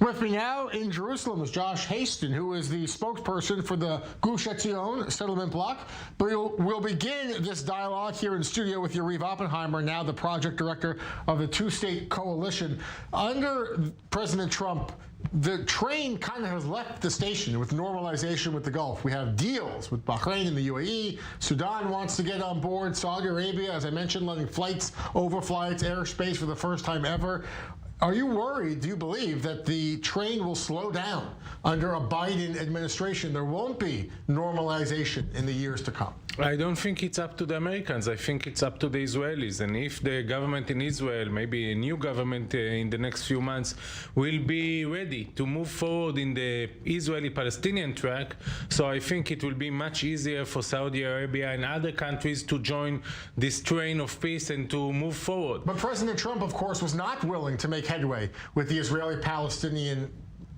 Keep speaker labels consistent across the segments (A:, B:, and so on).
A: With me now in Jerusalem is Josh Hasten, who is the spokesperson for the Gush Etzion settlement bloc. But we'll begin this dialogue here in studio with Yariv Oppenheimer, now the project director of the two-state coalition. Under President Trump, the train kind of has left the station with normalization with the Gulf. We have deals with Bahrain and the UAE. Sudan wants to get on board. Saudi Arabia, as I mentioned, letting flights overfly its airspace for the first time ever. Are you worried, do you believe, that the train will slow down under a Biden administration? There won't be normalization in the years to come.
B: I don't think it's up to the Americans. I think it's up to the Israelis. And if the government in Israel, maybe a new government in the next few months, will be ready to move forward in the Israeli-Palestinian track, so I think it will be much easier for Saudi Arabia and other countries to join this train of peace and to move forward.
A: But President Trump, of course, was not willing to make headway with the Israeli-Palestinian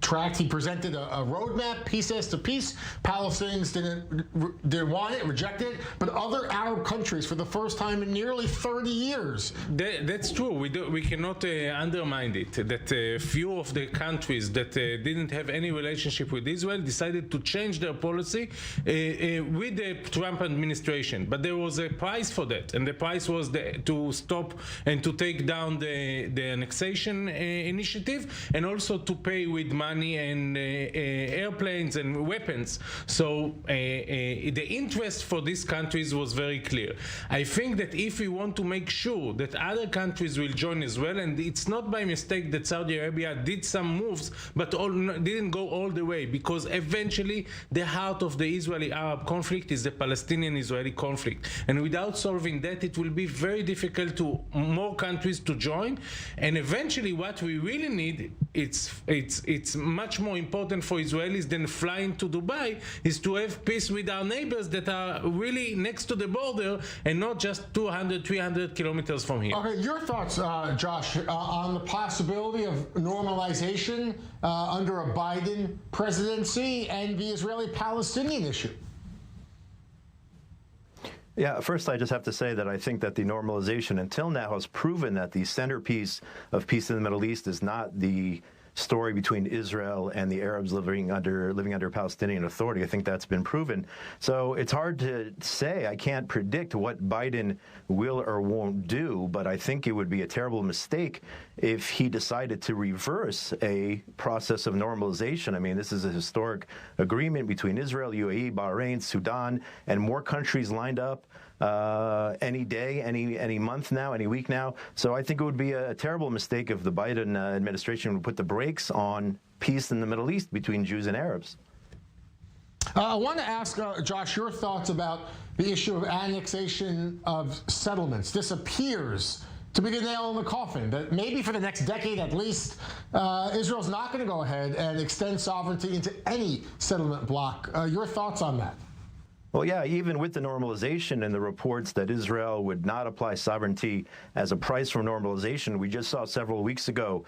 A: tract. He presented a roadmap, piece to piece. Palestinians didn't want it, rejected it, but other Arab countries, for the first time in nearly 30 years.
B: That's true. We cannot undermine it. That few of the countries that didn't have any relationship with Israel decided to change their policy with the Trump administration. But there was a price for that, and the price was to stop and to take down the annexation initiative, and also to pay with money and airplanes and weapons. So the interest for these countries was very clear. I think that if we want to make sure that other countries will join as well, and it's not by mistake that Saudi Arabia did some moves, but didn't go all the way, because eventually the heart of the Israeli-Arab conflict is the Palestinian-Israeli conflict. And without solving that, it will be very difficult to more countries to join. And eventually what we really need, it's much more important for Israelis than flying to Dubai, is to have peace with our neighbors that are really next to the border and not just 200, 300 kilometers from here.
A: Okay, your thoughts, Josh, on the possibility of normalization under a Biden presidency and the Israeli-Palestinian issue?
C: Yeah, first I just have to say that I think that the normalization until now has proven that the centerpiece of peace in the Middle East is not the story between Israel and the Arabs living under Palestinian Authority. I think that's been proven. So it's hard to say. I can't predict what Biden will or won't do, but I think it would be a terrible mistake if he decided to reverse a process of normalization. I mean, this is a historic agreement between Israel, UAE, Bahrain, Sudan, and more countries lined up any day, any month now, any week now. So I think it would be a terrible mistake if the Biden administration would put the brakes on peace in the Middle East between Jews and Arabs.
A: I want to ask, Josh, your thoughts about the issue of annexation of settlements. This appears to be the nail in the coffin, that maybe for the next decade at least, Israel's not going to go ahead and extend sovereignty into any settlement bloc. Your thoughts on that?
C: Well, yeah, even with the normalization and the reports that Israel would not apply sovereignty as a price for normalization, we just saw several weeks ago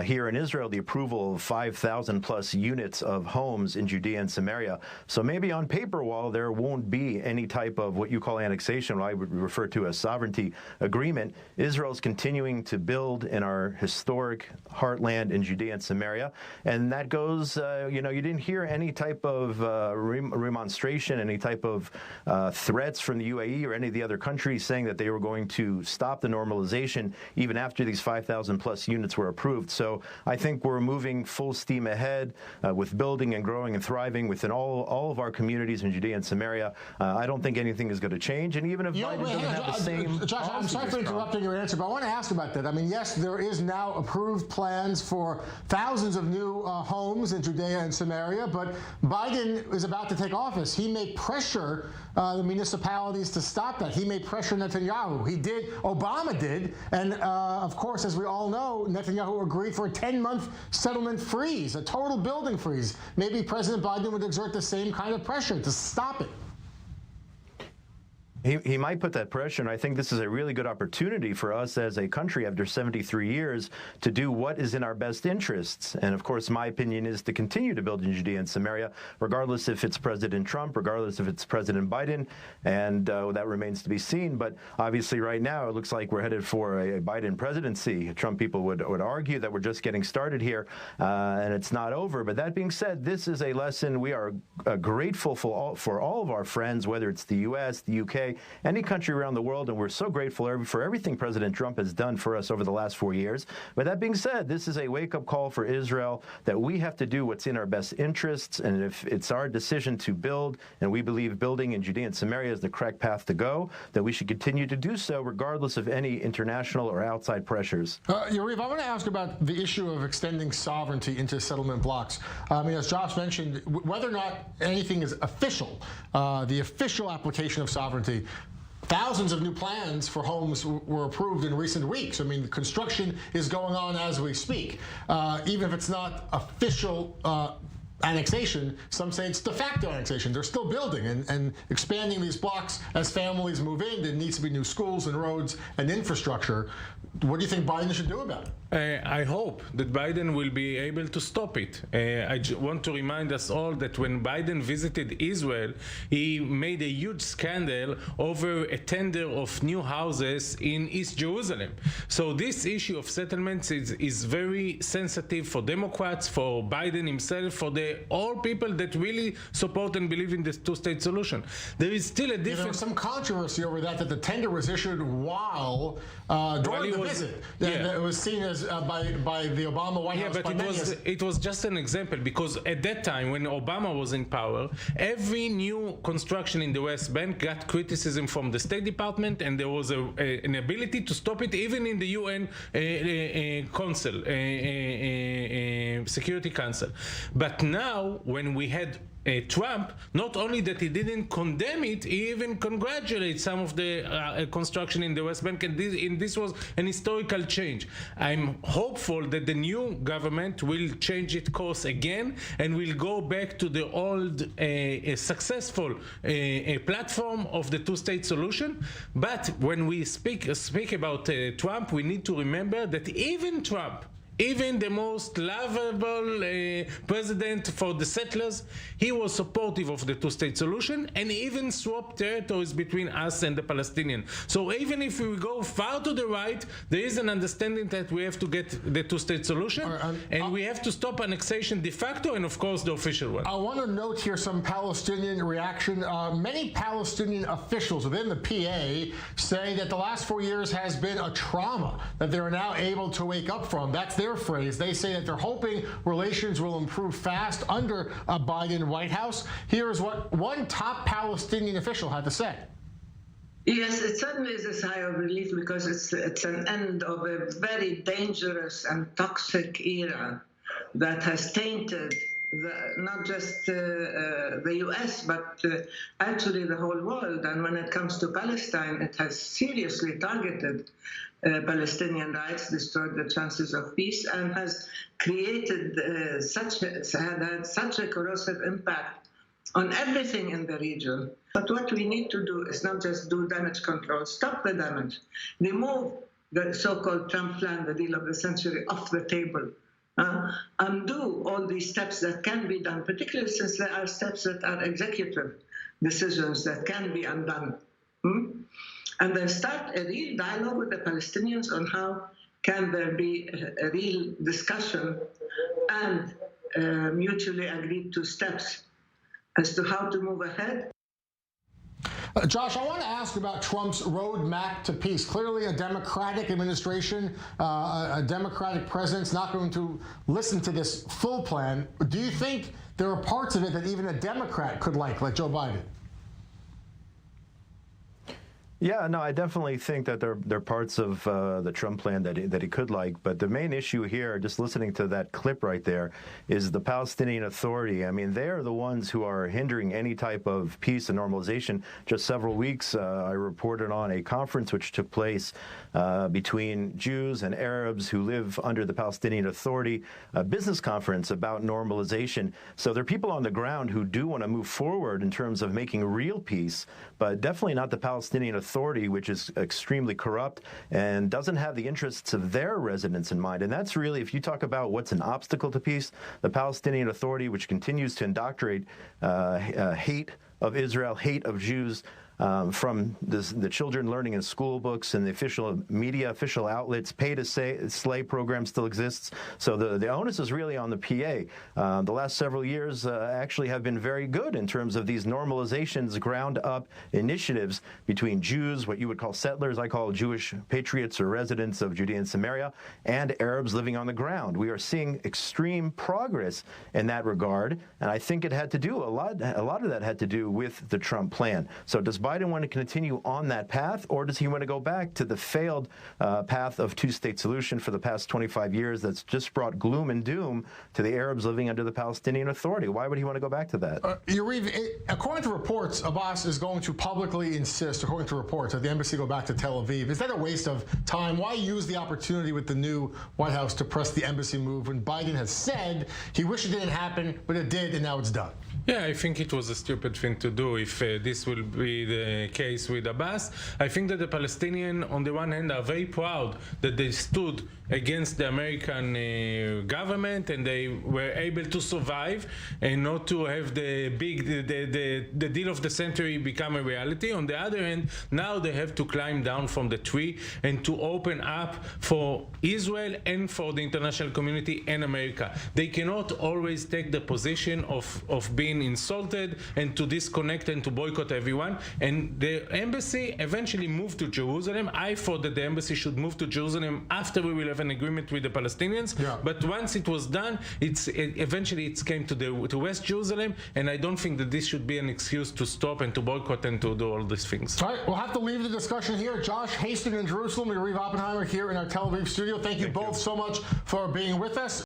C: here in Israel the approval of 5,000 plus units of homes in Judea and Samaria. So maybe on paper, while there won't be any type of what you call annexation, what I would refer to as sovereignty agreement, Israel's continuing to build in our historic heartland in Judea and Samaria. And that goes, you didn't hear any type of remonstration, any type of threats from the UAE or any of the other countries saying that they were going to stop the normalization even after these 5,000 plus units were approved. So I think we're moving full steam ahead with building and growing and thriving within all of our communities in Judea and Samaria. I don't think anything is going to change. And even if Biden doesn't have the same...
A: Josh, I'm sorry for interrupting your answer, but I want to ask about that. I mean, yes, there is now approved plans for thousands of new homes in Judea and Samaria, but Biden is about to take office. He may pressure the municipalities to stop that. He may pressure Netanyahu. He did. Obama did. And, of course, as we all know, Netanyahu agreed for a 10-month settlement freeze, a total building freeze. Maybe President Biden would exert the same kind of pressure to stop it.
C: He might put that pressure, and I think this is a really good opportunity for us as a country after 73 years to do what is in our best interests. And of course, my opinion is to continue to build in Judea and Samaria, regardless if it's President Trump, regardless if it's President Biden, and that remains to be seen. But obviously right now, it looks like we're headed for a Biden presidency. Trump people would argue that we're just getting started here, and it's not over. But that being said, this is a lesson. We are grateful for all of our friends, whether it's the U.S., the U.K., any country around the world, and we're so grateful for everything President Trump has done for us over the last 4 years. But that being said, this is a wake-up call for Israel that we have to do what's in our best interests, and if it's our decision to build, and we believe building in Judea and Samaria is the correct path to go, that we should continue to do so regardless of any international or outside pressures.
A: Yariv, I want to ask about the issue of extending sovereignty into settlement blocks. I mean, as Josh mentioned, whether or not anything is official, the official application of sovereignty, thousands of new plans for homes were approved in recent weeks. I mean, the construction is going on as we speak. Even if it's not official annexation, some say it's de facto annexation. They're still building and expanding these blocks as families move in. There needs to be new schools and roads and infrastructure. What do you think Biden should do about it?
B: I hope that Biden will be able to stop it. I want to remind us all that when Biden visited Israel, he made a huge scandal over a tender of new houses in East Jerusalem. So this issue of settlements is very sensitive for Democrats, for Biden himself, for all people that really support and believe in this two-state solution. There is still a difference.
A: There was some controversy over that the tender was issued while during the visit. It was seen as by the Obama White House.
B: Yeah, but it was just an example, because at that time when Obama was in power, every new construction in the West Bank got criticism from the State Department, and there was an ability to stop it even in the UN Council, Security Council. But now, when we had Trump, not only that he didn't condemn it, he even congratulated some of the construction in the West Bank, and this was an historical change. I'm hopeful that the new government will change its course again and will go back to the old successful platform of the two-state solution. But when we speak about Trump, we need to remember that even Trump, even the most lovable president for the settlers, he was supportive of the two-state solution and even swapped territories between us and the Palestinians. So even if we go far to the right, there is an understanding that we have to get the two-state solution, and we have to stop annexation de facto and, of course, the official one.
A: I want to note here some Palestinian reaction. Many Palestinian officials within the PA say that the last 4 years has been a trauma that they're now able to wake up from. That's their phrase. They say that they're hoping relations will improve fast under a Biden White House. Here is what one top Palestinian official had to say.
D: Yes, it certainly is a sigh of relief, because it's an end of a very dangerous and toxic era that has tainted not just the U.S., but actually the whole world. And when it comes to Palestine, it has seriously targeted Palestinian rights, destroyed the chances of peace, and has created had such a corrosive impact on everything in the region. But what we need to do is not just do damage control, stop the damage, remove the so-called Trump plan, the deal of the century, off the table, undo all these steps that can be done, particularly since there are steps that are executive decisions that can be undone. And then start a real dialogue with the Palestinians on how can there be a real discussion and mutually agreed to steps as to how to move ahead.
A: Josh, I want to ask about Trump's roadmap to peace. Clearly a Democratic administration, a Democratic president's not going to listen to this full plan. Do you think there are parts of it that even a Democrat could like Joe Biden?
C: Yeah, no, I definitely think that they're parts of the Trump plan that he could like. But the main issue here, just listening to that clip right there, is the Palestinian Authority. I mean, they're the ones who are hindering any type of peace and normalization. Just several weeks, I reported on a conference which took place between Jews and Arabs who live under the Palestinian Authority, a business conference about normalization. So there are people on the ground who do want to move forward in terms of making real peace, but definitely not the Palestinian Authority, which is extremely corrupt and doesn't have the interests of their residents in mind. And that's really, if you talk about what's an obstacle to peace, the Palestinian Authority, which continues to indoctrinate hate of Israel, hate of Jews, from the children learning in school books and the official media, official outlets, pay-to-slay program still exists. So the onus is really on the PA. The last several years actually have been very good in terms of these normalizations, ground-up initiatives between Jews, what you would call settlers, I call Jewish patriots or residents of Judea and Samaria, and Arabs living on the ground. We are seeing extreme progress in that regard, and I think it had to do, a lot of that had to do with the Trump plan. So does Biden want to continue on that path, or does he want to go back to the failed path of two-state solution for the past 25 years that's just brought gloom and doom to the Arabs living under the Palestinian Authority? Why would he want to go back to that?
A: According to reports, Abbas is going to publicly insist, according to reports, that the embassy go back to Tel Aviv. Is that a waste of time? Why use the opportunity with the new White House to press the embassy move when Biden has said he wished it didn't happen, but it did, and now it's done?
B: Yeah, I think it was a stupid thing to do if this will be the case with Abbas. I think that the Palestinians, on the one hand, are very proud that they stood against the American government and they were able to survive and not to have the deal of the century become a reality. On the other hand, now they have to climb down from the tree and to open up for Israel and for the international community and America. They cannot always take the position of being insulted and to disconnect and to boycott everyone. And the embassy eventually moved to Jerusalem. I thought that the embassy should move to Jerusalem after we will have an agreement with the Palestinians. Yeah. But once it was done, eventually it came to West Jerusalem, and I don't think that this should be an excuse to stop and to boycott and to do all these things.
A: All right, we'll have to leave the discussion here. Josh Hasten in Jerusalem, Yariv Oppenheimer here in our Tel Aviv studio. Thank you both so much for being with us.